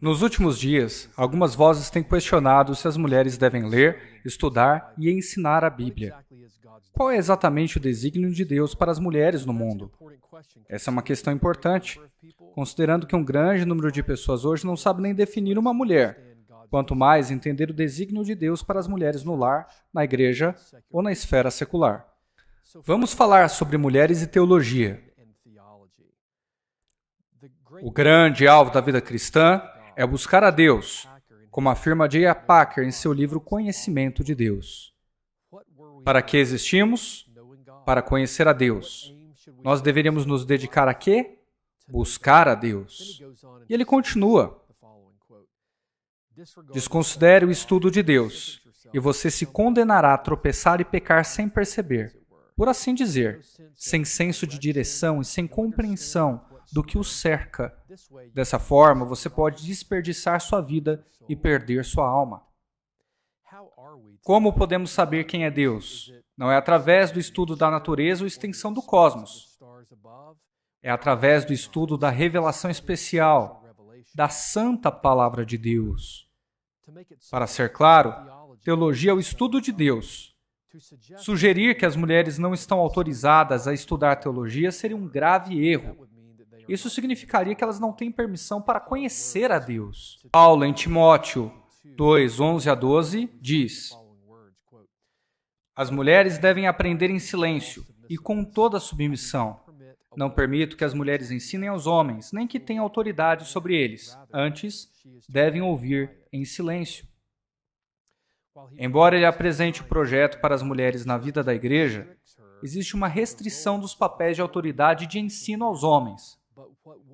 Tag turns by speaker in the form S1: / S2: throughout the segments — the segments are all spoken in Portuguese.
S1: Nos últimos dias, algumas vozes têm questionado se as mulheres devem ler, estudar e ensinar a Bíblia. Qual é exatamente o desígnio de Deus para as mulheres no mundo? Essa é uma questão importante, considerando que um grande número de pessoas hoje não sabe nem definir uma mulher, quanto mais entender o desígnio de Deus para as mulheres no lar, na igreja ou na esfera secular. Vamos falar sobre mulheres e teologia. O grande alvo da vida cristã é buscar a Deus, como afirma J.I. Packer em seu livro Conhecimento de Deus. Para que existimos? Para conhecer a Deus. Nós deveríamos nos dedicar a quê? Buscar a Deus. E ele continua. Desconsidere o estudo de Deus, e você se condenará a tropeçar e pecar sem perceber. Por assim dizer, sem senso de direção e sem compreensão do que o cerca. Dessa forma, você pode desperdiçar sua vida e perder sua alma. Como podemos saber quem é Deus? Não é através do estudo da natureza ou extensão do cosmos. É através do estudo da revelação especial, da santa palavra de Deus. Para ser claro, teologia é o estudo de Deus. Sugerir que as mulheres não estão autorizadas a estudar teologia seria um grave erro. Isso significaria que elas não têm permissão para conhecer a Deus. Paulo, em Timóteo 2, 11 a 12, diz: as mulheres devem aprender em silêncio e com toda submissão. Não permito que as mulheres ensinem aos homens, nem que tenham autoridade sobre eles. Antes, devem ouvir em silêncio. Embora ele apresente o projeto para as mulheres na vida da igreja, existe uma restrição dos papéis de autoridade e de ensino aos homens.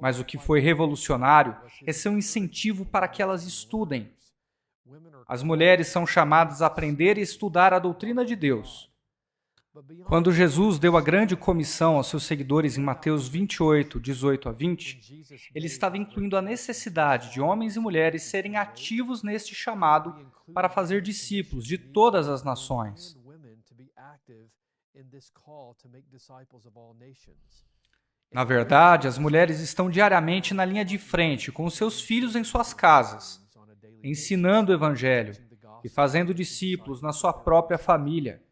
S1: Mas o que foi revolucionário é seu incentivo para que elas estudem. As mulheres são chamadas a aprender e estudar a doutrina de Deus. Quando Jesus deu a grande comissão aos seus seguidores em Mateus 28, 18 a 20, ele estava incluindo a necessidade de homens e mulheres serem ativos neste chamado para fazer discípulos de todas as nações. Na verdade, as mulheres estão diariamente na linha de frente com os seus filhos em suas casas, ensinando o Evangelho e fazendo discípulos na sua própria família.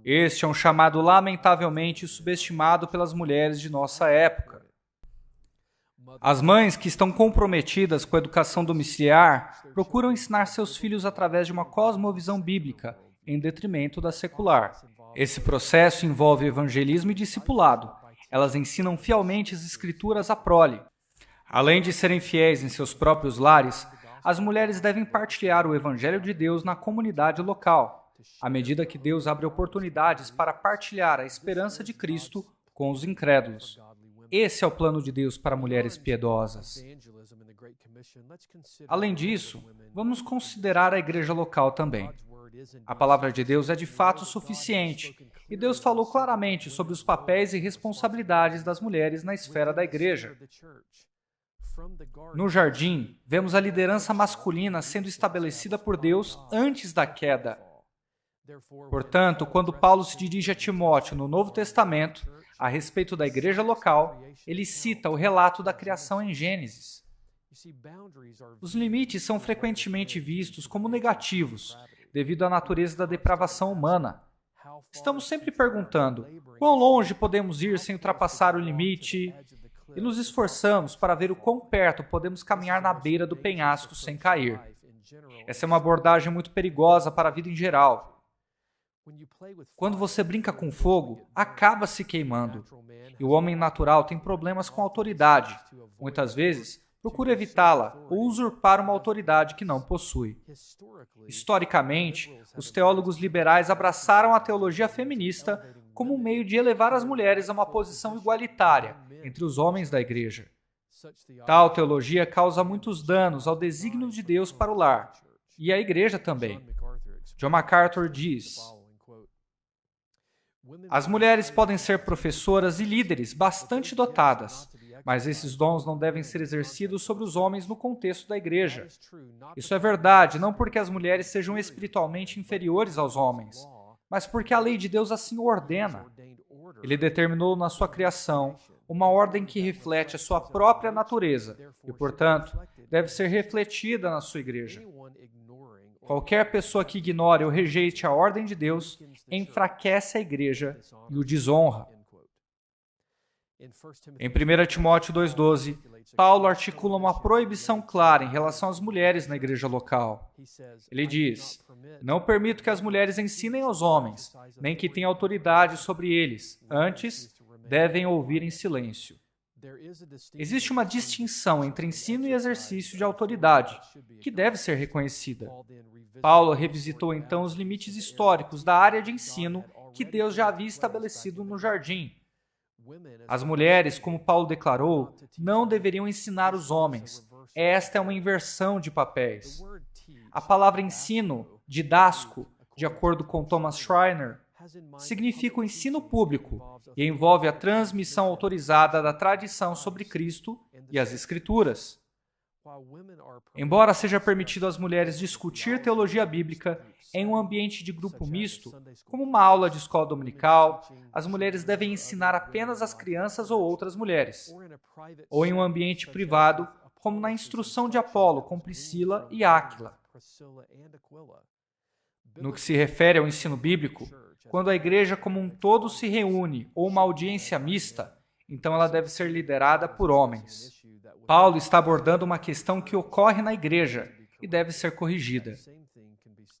S1: Este é um chamado lamentavelmente subestimado pelas mulheres de nossa época. As mães que estão comprometidas com a educação domiciliar procuram ensinar seus filhos através de uma cosmovisão bíblica, em detrimento da secular. Esse processo envolve evangelismo e discipulado. Elas ensinam fielmente as escrituras à prole. Além de serem fiéis em seus próprios lares, as mulheres devem partilhar o Evangelho de Deus na comunidade local, à medida que Deus abre oportunidades para partilhar a esperança de Cristo com os incrédulos. Esse é o plano de Deus para mulheres piedosas. Além disso, vamos considerar a igreja local também. A palavra de Deus é de fato suficiente, e Deus falou claramente sobre os papéis e responsabilidades das mulheres na esfera da igreja. No jardim, vemos a liderança masculina sendo estabelecida por Deus antes da queda. Portanto, quando Paulo se dirige a Timóteo no Novo Testamento, a respeito da igreja local, ele cita o relato da criação em Gênesis. Os limites são frequentemente vistos como negativos, devido à natureza da depravação humana. Estamos sempre perguntando, quão longe podemos ir sem ultrapassar o limite? E nos esforçamos para ver o quão perto podemos caminhar na beira do penhasco sem cair. Essa é uma abordagem muito perigosa para a vida em geral. Quando você brinca com fogo, acaba se queimando. E o homem natural tem problemas com a autoridade. Muitas vezes, procura evitá-la ou usurpar uma autoridade que não possui. Historicamente, os teólogos liberais abraçaram a teologia feminista como um meio de elevar as mulheres a uma posição igualitária entre os homens da igreja. Tal teologia causa muitos danos ao desígnio de Deus para o lar, e à igreja também. John MacArthur diz: as mulheres podem ser professoras e líderes bastante dotadas, mas esses dons não devem ser exercidos sobre os homens no contexto da igreja. Isso é verdade, não porque as mulheres sejam espiritualmente inferiores aos homens, mas porque a lei de Deus assim o ordena. Ele determinou na sua criação uma ordem que reflete a sua própria natureza e, portanto, deve ser refletida na sua igreja. Qualquer pessoa que ignore ou rejeite a ordem de Deus enfraquece a igreja e o desonra. Em 1 Timóteo 2,12, Paulo articula uma proibição clara em relação às mulheres na igreja local. Ele diz: não permito que as mulheres ensinem aos homens, nem que tenham autoridade sobre eles. Antes, devem ouvir em silêncio. Existe uma distinção entre ensino e exercício de autoridade, que deve ser reconhecida. Paulo revisitou então os limites históricos da área de ensino que Deus já havia estabelecido no jardim. As mulheres, como Paulo declarou, não deveriam ensinar os homens. Esta é uma inversão de papéis. A palavra ensino, didasco, de acordo com Thomas Schreiner, significa o ensino público e envolve a transmissão autorizada da tradição sobre Cristo e as Escrituras. Embora seja permitido às mulheres discutir teologia bíblica em um ambiente de grupo misto, como uma aula de escola dominical, as mulheres devem ensinar apenas às crianças ou outras mulheres, ou em um ambiente privado, como na instrução de Apolo com Priscila e Áquila. No que se refere ao ensino bíblico, quando a igreja como um todo se reúne ou uma audiência mista, então ela deve ser liderada por homens. Paulo está abordando uma questão que ocorre na igreja e deve ser corrigida.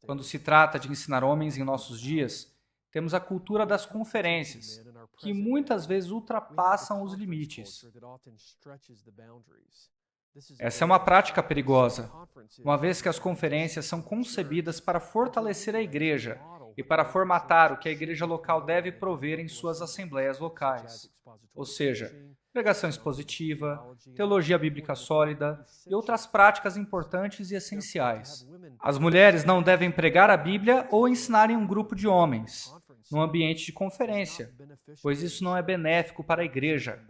S1: Quando se trata de ensinar homens em nossos dias, temos a cultura das conferências, que muitas vezes ultrapassam os limites. Essa é uma prática perigosa, uma vez que as conferências são concebidas para fortalecer a igreja e para formatar o que a igreja local deve prover em suas assembleias locais. Ou seja, pregação expositiva, teologia bíblica sólida e outras práticas importantes e essenciais. As mulheres não devem pregar a Bíblia ou ensinar em um grupo de homens, num ambiente de conferência, pois isso não é benéfico para a igreja.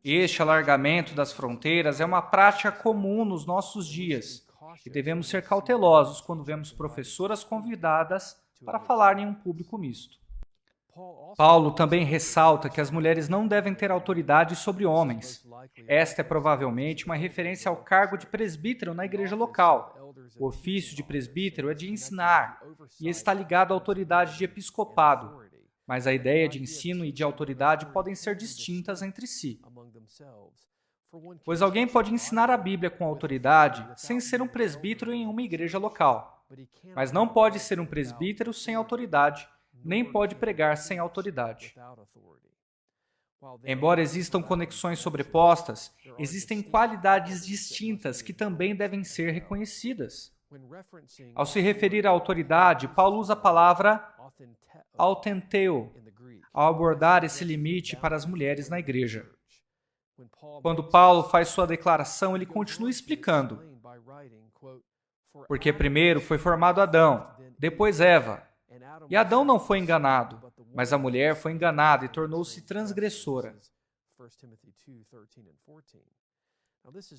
S1: Este alargamento das fronteiras é uma prática comum nos nossos dias e devemos ser cautelosos quando vemos professoras convidadas para falar em um público misto. Paulo também ressalta que as mulheres não devem ter autoridade sobre homens. Esta é provavelmente uma referência ao cargo de presbítero na igreja local. O ofício de presbítero é de ensinar e está ligado à autoridade de episcopado, mas a ideia de ensino e de autoridade podem ser distintas entre si. Pois alguém pode ensinar a Bíblia com autoridade sem ser um presbítero em uma igreja local, mas não pode ser um presbítero sem autoridade, nem pode pregar sem autoridade. Embora existam conexões sobrepostas, existem qualidades distintas que também devem ser reconhecidas. Ao se referir à autoridade, Paulo usa a palavra autenteo ao abordar esse limite para as mulheres na igreja. Quando Paulo faz sua declaração, ele continua explicando: porque primeiro foi formado Adão, depois Eva. E Adão não foi enganado, mas a mulher foi enganada e tornou-se transgressora.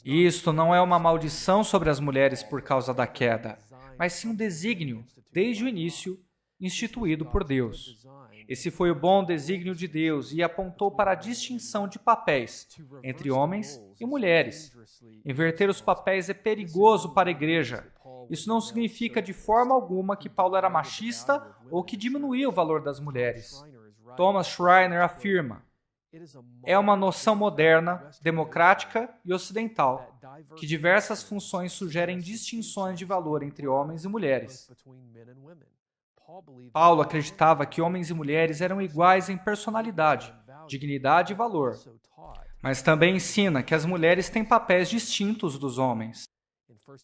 S1: Isto não é uma maldição sobre as mulheres por causa da queda, mas sim um desígnio, desde o início, instituído por Deus. Esse foi o bom desígnio de Deus e apontou para a distinção de papéis entre homens e mulheres. Inverter os papéis é perigoso para a igreja. Isso não significa de forma alguma que Paulo era machista ou que diminuía o valor das mulheres. Thomas Schreiner afirma: é uma noção moderna, democrática e ocidental, que diversas funções sugerem distinções de valor entre homens e mulheres. Paulo acreditava que homens e mulheres eram iguais em personalidade, dignidade e valor, mas também ensina que as mulheres têm papéis distintos dos homens.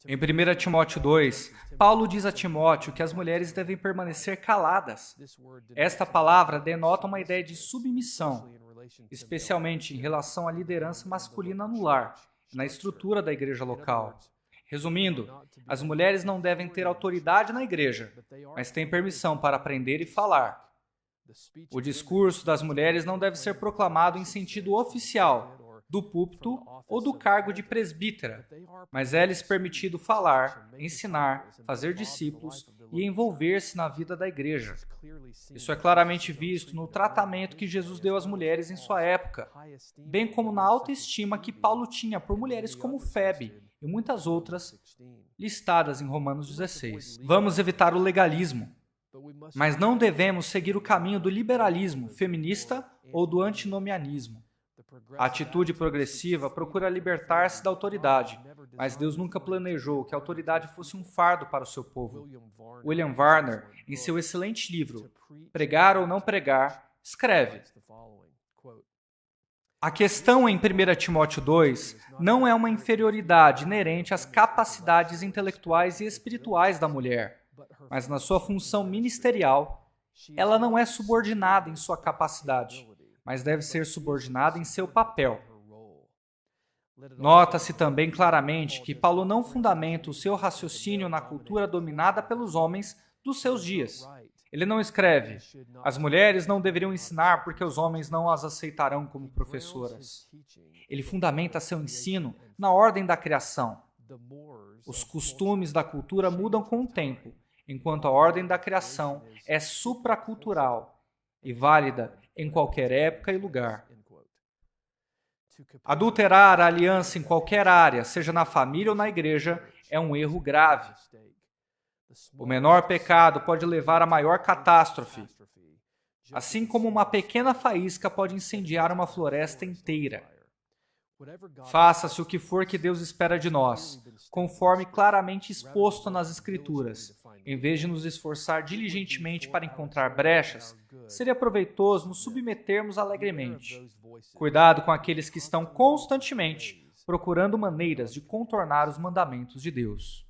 S1: Em 1 Timóteo 2, Paulo diz a Timóteo que as mulheres devem permanecer caladas. Esta palavra denota uma ideia de submissão, especialmente em relação à liderança masculina no lar, na estrutura da igreja local. Resumindo, as mulheres não devem ter autoridade na igreja, mas têm permissão para aprender e falar. O discurso das mulheres não deve ser proclamado em sentido oficial, do púlpito ou do cargo de presbítera, mas é-lhes permitido falar, ensinar, fazer discípulos e envolver-se na vida da igreja. Isso é claramente visto no tratamento que Jesus deu às mulheres em sua época, bem como na autoestima que Paulo tinha por mulheres como Febe e muitas outras listadas em Romanos 16. Vamos evitar o legalismo, mas não devemos seguir o caminho do liberalismo feminista ou do antinomianismo. A atitude progressiva procura libertar-se da autoridade, mas Deus nunca planejou que a autoridade fosse um fardo para o seu povo. William Varner, em seu excelente livro Pregar ou Não Pregar, escreve: a questão em 1 Timóteo 2 não é uma inferioridade inerente às capacidades intelectuais e espirituais da mulher, mas na sua função ministerial, ela não é subordinada em sua capacidade, mas deve ser subordinada em seu papel. Nota-se também claramente que Paulo não fundamenta o seu raciocínio na cultura dominada pelos homens dos seus dias. Ele não escreve: as mulheres não deveriam ensinar porque os homens não as aceitarão como professoras. Ele fundamenta seu ensino na ordem da criação. Os costumes da cultura mudam com o tempo, enquanto a ordem da criação é supracultural e válida em qualquer época e lugar. Adulterar a aliança em qualquer área, seja na família ou na igreja, é um erro grave. O menor pecado pode levar à maior catástrofe, assim como uma pequena faísca pode incendiar uma floresta inteira. Faça-se o que for que Deus espera de nós, conforme claramente exposto nas Escrituras. Em vez de nos esforçar diligentemente para encontrar brechas, seria proveitoso nos submetermos alegremente. Cuidado com aqueles que estão constantemente procurando maneiras de contornar os mandamentos de Deus.